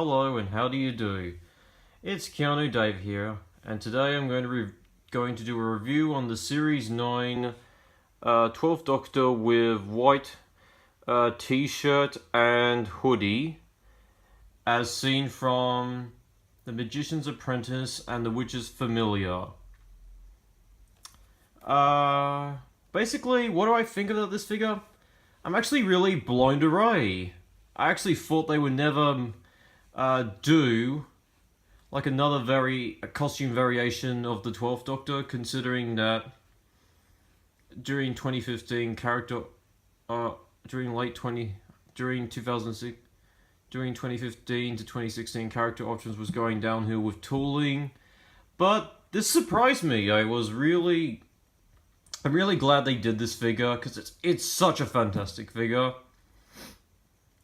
Hello and how do you do? It's Keanu Dave here, and today I'm going to do a review on the Series 9 12th Doctor with white t-shirt and hoodie, as seen from The Magician's Apprentice and The Witch's Familiar. Basically, what do I think about this figure? I'm actually really blown away. I actually thought they would never do like another costume variation of the 12th Doctor, considering that during 2015 during 2015 to 2016 character options was going downhill with tooling. But this surprised me. I'm really glad they did this figure because it's such a fantastic figure.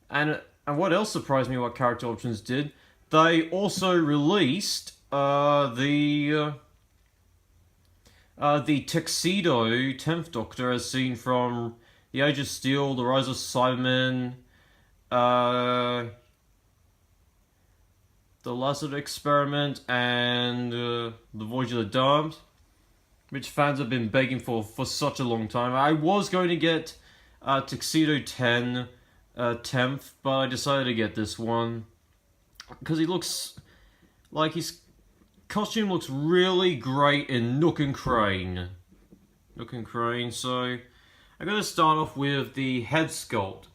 And what else surprised me what character options did? They also released the Tuxedo 10th Doctor as seen from The Age of Steel, The Rise of Cybermen, The Lazarus Experiment, and The Voyage of the Damned, which fans have been begging for such a long time. I was going to get Tuxedo 10 10th, but I decided to get this one because he looks like his costume looks really great in Nook and Crane. So I'm going to start off with the head sculpt.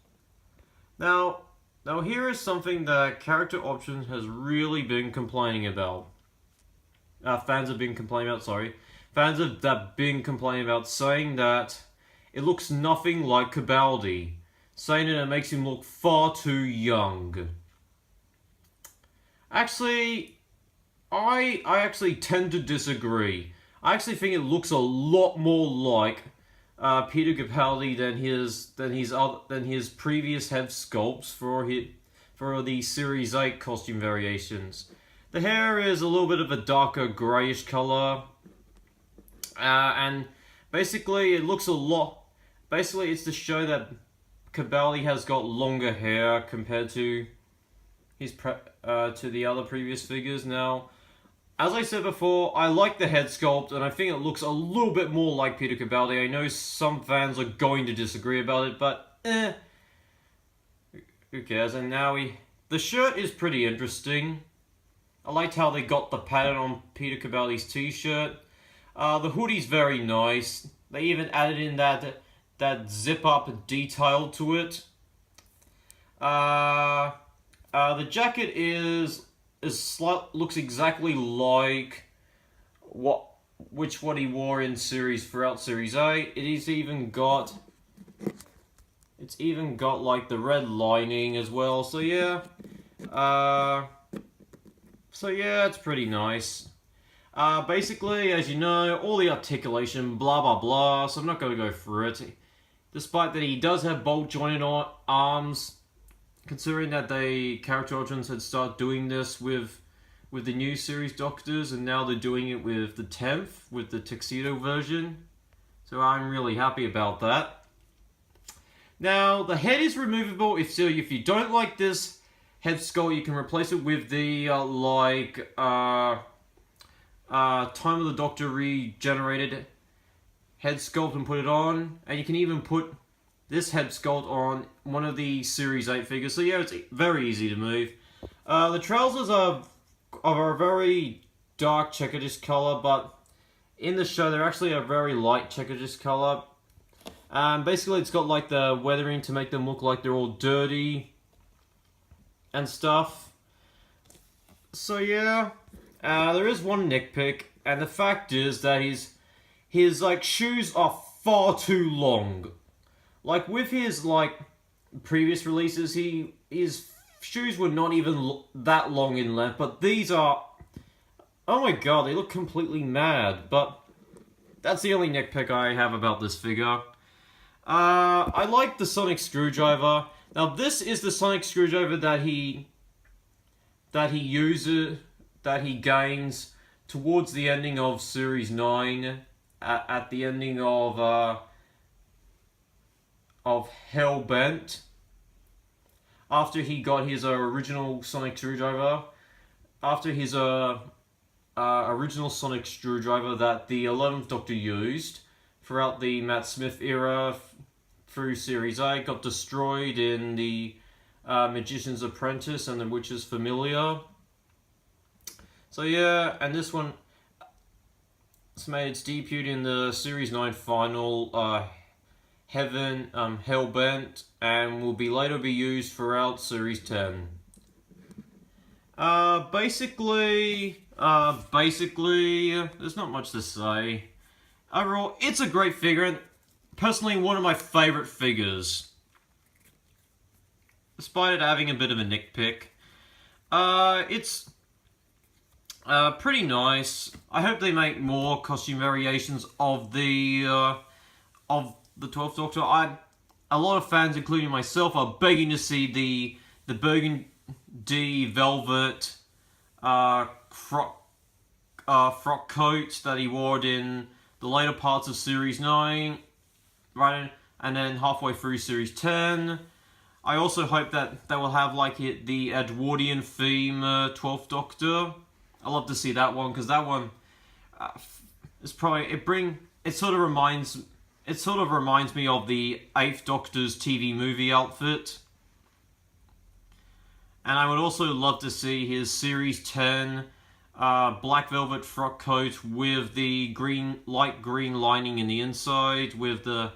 Now here is something that character options has really been complaining about. Fans have been complaining about, saying that it looks nothing like Capaldi, saying that it makes him look far too young. Actually, I actually tend to disagree. I actually think it looks a lot more like Peter Capaldi than his previous head sculpts for the Series 8 costume variations. The hair is a little bit of a darker greyish color, and basically it looks a lot. Basically, it's to show that Capaldi has got longer hair compared to to the other previous figures. Now, as I said before, I like the head sculpt, and I think it looks a little bit more like Peter Capaldi. I know some fans are going to disagree about it, but who cares? And now the shirt is pretty interesting. I liked how they got the pattern on Peter Capaldi's t-shirt. The hoodie's very nice. They even added in that zip-up detail to it. The jacket looks exactly like what he wore in throughout Series 8. It's even got like the red lining as well. So yeah, it's pretty nice. Basically, as you know, all the articulation, blah blah blah. So I'm not going to go through it. Despite that, he does have bolt jointed arms. Considering that the character options had started doing this with the new series Doctors, and now they're doing it with the 10th, with the Tuxedo version. So I'm really happy about that. Now, the head is removable. If you don't like this head sculpt, you can replace it with the Time of the Doctor regenerated head sculpt and put it on. And you can even put this head sculpt on one of the Series 8 figures. So yeah, it's very easy to move. The trousers are a very dark checkerdish color, but in the show they're actually a very light checkerdish color. Basically it's got like the weathering to make them look like they're all dirty and stuff. So yeah, there is one nitpick, and the fact is that his like shoes are far too long. Like with his previous releases, his shoes were not even that long in length, but these are, oh my god, they look completely mad. But that's the only nitpick I have about this figure. I like the sonic screwdriver. Now this is the sonic screwdriver that he gains towards the ending of Series 9, at the ending of Hellbent. after he got his original sonic screwdriver, after his original sonic screwdriver that the 11th Doctor used throughout the Matt Smith era through Series 8, got destroyed in the Magician's Apprentice and the Witch's Familiar. So yeah, and this one it's made its debut in the Series 9 final, Heaven, Hellbent, and will later be used throughout Series 10. Basically, there's not much to say. Overall, it's a great figure, and personally one of my favourite figures. Despite it having a bit of a nitpick. It's pretty nice. I hope they make more costume variations of the 12th Doctor. A lot of fans, including myself, are begging to see the burgundy velvet frock coat that he wore in the later parts of Series 9, right, and then halfway through Series 10. I also hope that they will have like the Edwardian theme 12th Doctor. I love to see that one because that one is probably it sort of reminds me of the 8th Doctor's TV movie outfit. And I would also love to see his Series 10 black velvet frock coat with the light green lining in the inside, with the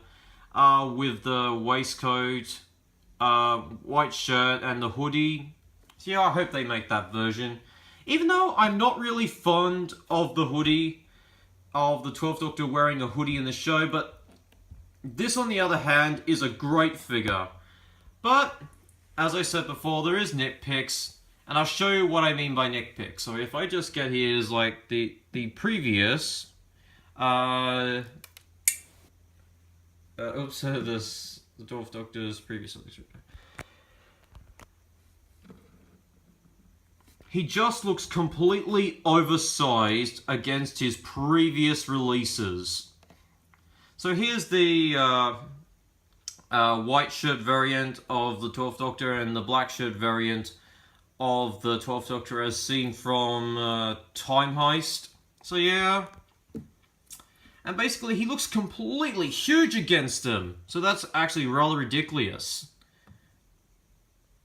waistcoat, white shirt, and the hoodie. So yeah, I hope they make that version. Even though I'm not really fond of the hoodie, of the 12th Doctor wearing a hoodie in the show, but this, on the other hand, is a great figure. But, as I said before, there is nitpicks, and I'll show you what I mean by nitpicks. So if I just get here is like the previous, the 12th Doctor's previous. He just looks completely oversized against his previous releases. So here's the white shirt variant of the 12th Doctor and the black shirt variant of the 12th Doctor as seen from Time Heist. So yeah. And basically he looks completely huge against them. So that's actually rather ridiculous.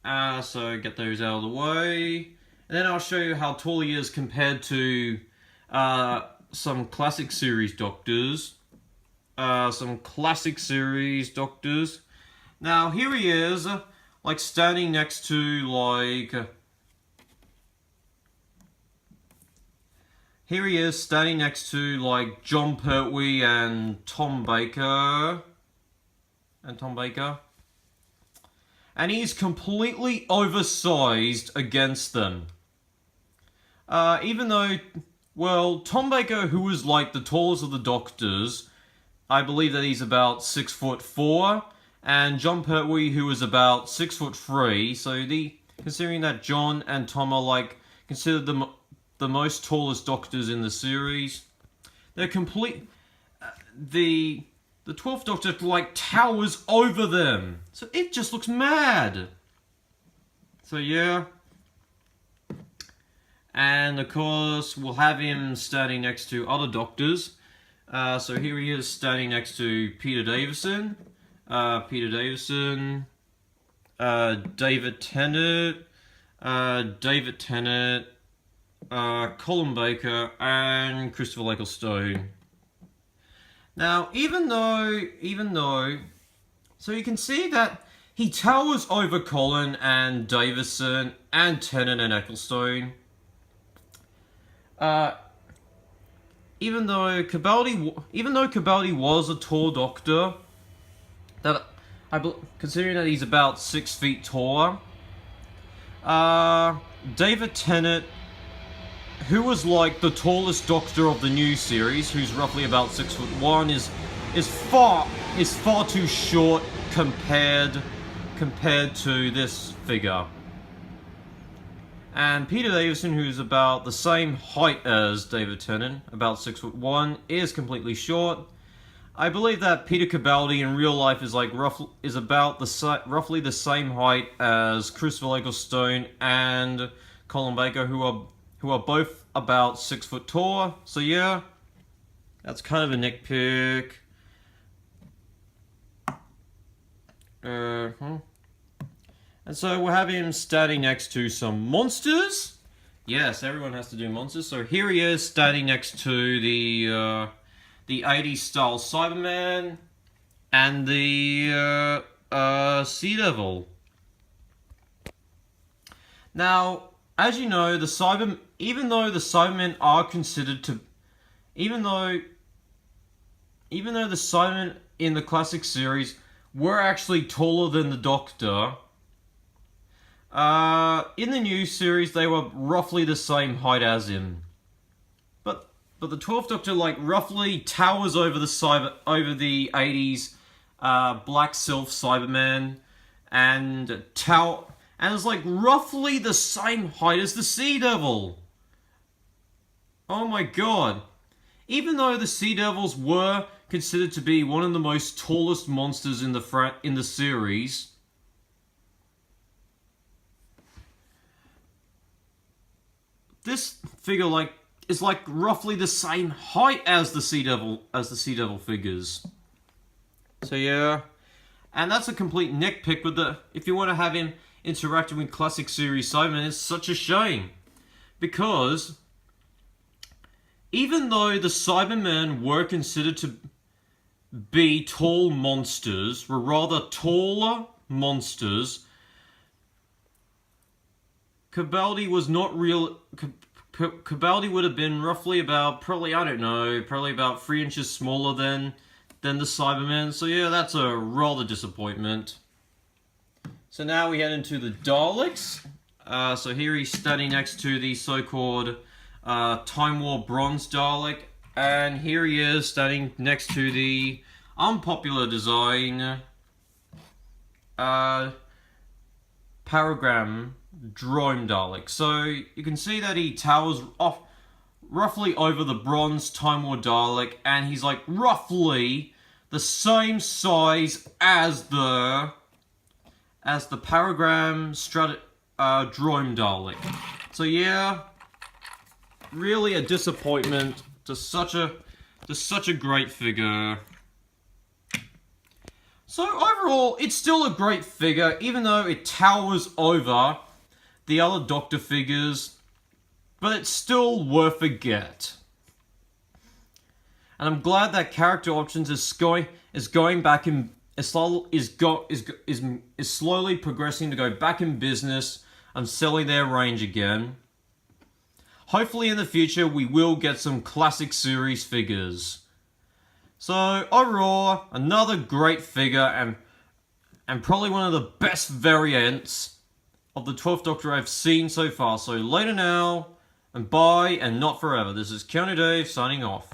So get those out of the way. And then I'll show you how tall he is compared to some classic series Doctors. Now here he is, like standing next to like... Here he is standing next to like Jon Pertwee and Tom Baker. And he's completely oversized against them. Even though, well, Tom Baker, who was like the tallest of the Doctors, I believe that he's about 6'4", and Jon Pertwee, who is about 6'3". So considering that John and Tom are like considered the most tallest Doctors in the series, they're complete. The 12th Doctor like towers over them, so it just looks mad. So yeah. And of course, we'll have him standing next to other Doctors. So here he is standing next to Peter Davison, David Tennant, Colin Baker, and Christopher Ecclestone. Now, even though, so you can see that he towers over Colin and Davison and Tennant and Ecclestone. Even though Capaldi was a tall Doctor, considering that he's about 6 feet taller, David Tennant, who was like the tallest Doctor of the new series, who's roughly about 6'1", is far too short compared to this figure. And Peter Davison, who's about the same height as David Tennant, about 6'1", is completely short. I believe that Peter Capaldi in real life is like about roughly the same height as Christopher Ecclestone and Colin Baker, who are both about 6 foot tall. So yeah, that's kind of a nitpick. And so we'll have him standing next to some monsters. Yes, everyone has to do monsters. So here he is standing next to the 80s style Cyberman and the Sea Devil. Now, as you know, even though the Cybermen are considered to, even though the Cybermen in the classic series were actually taller than the Doctor, in the new series they were roughly the same height as him. But the 12th Doctor like roughly towers over the 80s Black Sylph Cyberman and is like roughly the same height as the Sea Devil. Oh my god. Even though the Sea Devils were considered to be one of the most tallest monsters in the series, this figure is like roughly the same height as the Sea Devil figures. So yeah, and that's a complete nitpick with if you want to have him interacting with classic series Cybermen, it's such a shame, because even though the Cybermen were considered to be tall monsters, were rather taller monsters, Capaldi was not real. Capaldi would have been roughly about, probably about 3 inches smaller than the Cybermen. So yeah, that's a rather disappointment. So now we head into the Daleks. So here he's standing next to the so-called Time War Bronze Dalek, and here he is standing next to the unpopular design Paragram Drone Dalek. So you can see that he towers off roughly over the bronze Time War Dalek, and he's like roughly the same size as the Paragram Drone Dalek. So yeah, really a disappointment to such a great figure. So overall, it's still a great figure, even though it towers over the other Doctor figures, but it's still worth a get. And I'm glad that Character Options is slowly progressing to go back in business and selling their range again. Hopefully in the future we will get some classic series figures. So overall, another great figure and probably one of the best variants of the 12th Doctor I've seen so far. So later now, and bye, and not forever. This is Keanu Dave signing off.